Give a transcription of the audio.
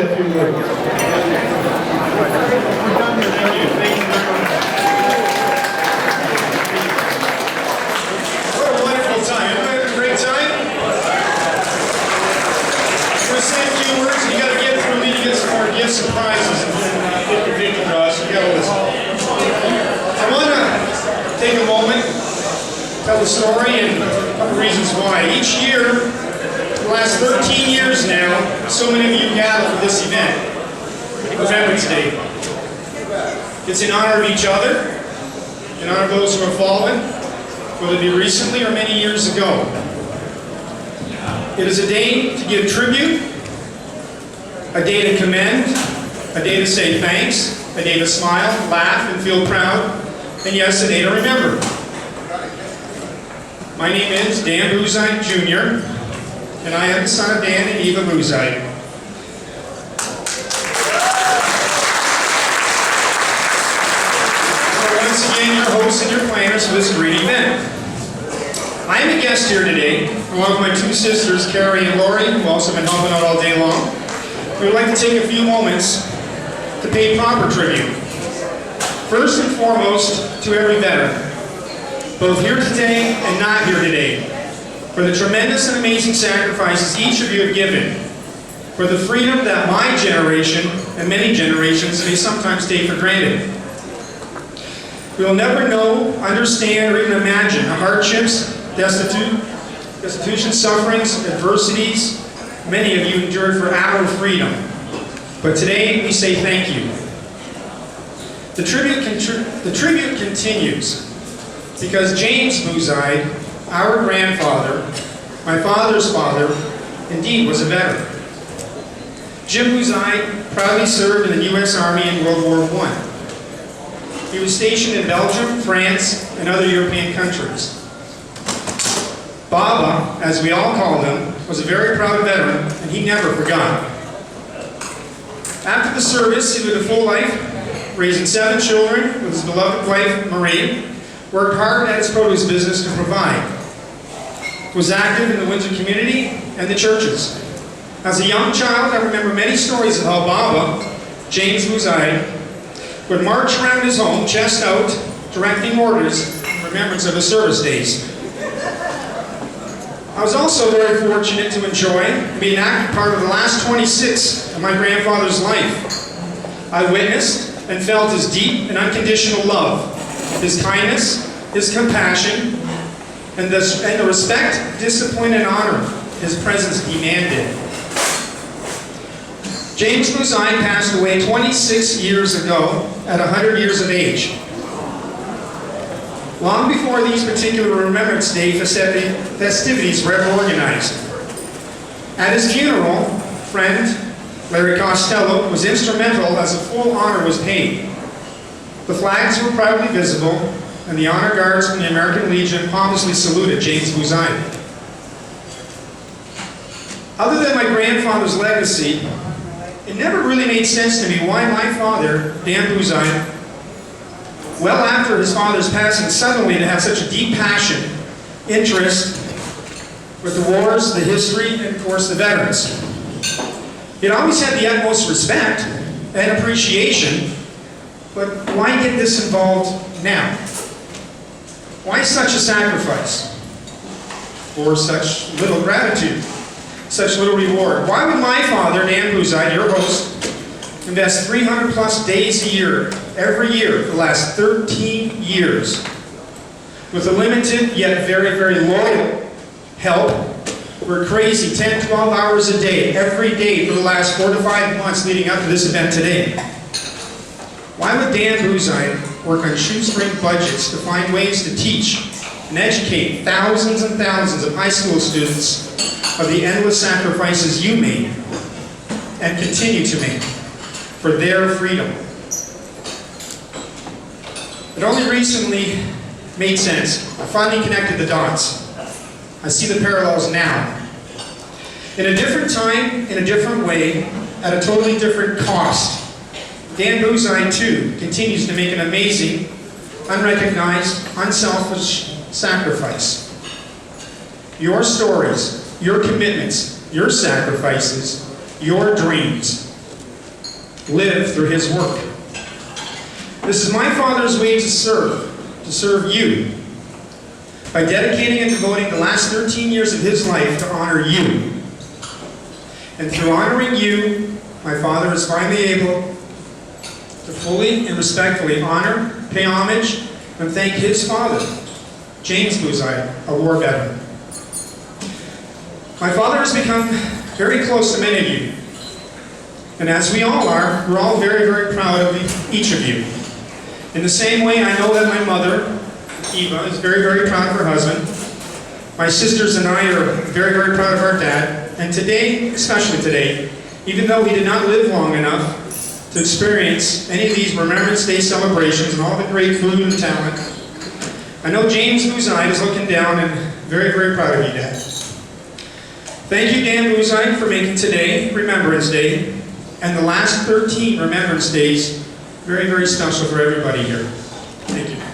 if you would. What a wonderful time. Everybody having a great time? I'm going to say a few words, and you got to get through me to get some more gift surprises and get your victory draws. You got to listen. I want to take a moment, tell the story, and a couple reasons why. Each year, for the last 13 years now, so many of you gather for this event, Remembrance Day. It's in honor of each other, in honor of those who have fallen, whether it be recently or many years ago. It is a day to give tribute, a day to commend, a day to say thanks, a day to smile, laugh, and feel proud, and yes, a day to remember. My name is Dan Bouzide Jr., and I am the son of Dan and Eva Bouzide. Once again, your hosts and your planners for this great event. I am a guest here today, along with my two sisters, Carrie and Lori, who also have been helping out all day long. We would like to take a few moments to pay proper tribute. First and foremost, to every veteran, both here today and not here today, for the tremendous and amazing sacrifices each of you have given, for the freedom that my generation and many generations may sometimes take for granted. We will never know, understand, or even imagine the hardships, destitution, sufferings, adversities many of you endured for our freedom. But today we say thank you. The tribute continues because James Bouzide, our grandfather, my father's father, indeed was a veteran. Jim Bouzide proudly served in the U.S. Army in World War I. He was stationed in Belgium, France, and other European countries. Baba, as we all called him, was a very proud veteran, and he never forgot. After the service, he lived a full life, raising 7 children with his beloved wife, Marie, worked hard at his produce business to provide, was active in the Windsor community and the churches. As a young child, I remember many stories of how Baba, James Bouzide, would march around his home, chest out, directing orders in remembrance of his service days. I was also very fortunate to enjoy and be an active part of the last 26 of my grandfather's life. I witnessed and felt his deep and unconditional love, his kindness, his compassion, and the respect, discipline, and honor his presence demanded. James Bouzide passed away 26 years ago at 100 years of age. Long before these particular Remembrance Day festivities were ever organized. At his funeral, friend Larry Costello was instrumental as a full honor was paid. The flags were proudly visible, and the honor guards from the American Legion pompously saluted James Bouzide. Other than my grandfather's legacy, it never really made sense to me why my father, Dan Bouzide, well after his father's passing, suddenly to have such a deep passion, interest with the wars, the history, and of course the veterans. He had always had the utmost respect and appreciation, but why get this involved now? Why such a sacrifice? Or such little gratitude? Such little reward? Why would my father, Dan Bouzide, your host, invest 300 plus days a year, every year, for the last 13 years, with a limited yet very, very loyal help? We're crazy, 10, 12 hours a day, every day for the last 4 to 5 months leading up to this event today. Why would Dan Bouzide work on shoestring budgets to find ways to teach and educate thousands and thousands of high school students of the endless sacrifices you made and continue to make for their freedom? It only recently made sense. I finally connected the dots. I see the parallels now. In a different time, in a different way, at a totally different cost, Dan Bouzide, too, continues to make an amazing, unrecognized, unselfish sacrifice. Your stories, your commitments, your sacrifices, your dreams live through his work. This is my Father's way to serve you, by dedicating and devoting the last 13 years of his life to honor you. And through honoring you, my Father is finally able to fully and respectfully honor, pay homage, and thank his father, James Bouzide, a war veteran. My father has become very close to many of you. And as we all are, we're all very, very proud of each of you. In the same way, I know that my mother, Eva, is very, very proud of her husband. My sisters and I are very, very proud of our dad. And today, especially today, even though we did not live long enough to experience any of these Remembrance Day celebrations and all the great food and talent, I know James Bouzide is looking down and very, very proud of you, Dad. Thank you, Dan Bouzide, for making today Remembrance Day and the last 13 Remembrance Days very, very special for everybody here. Thank you.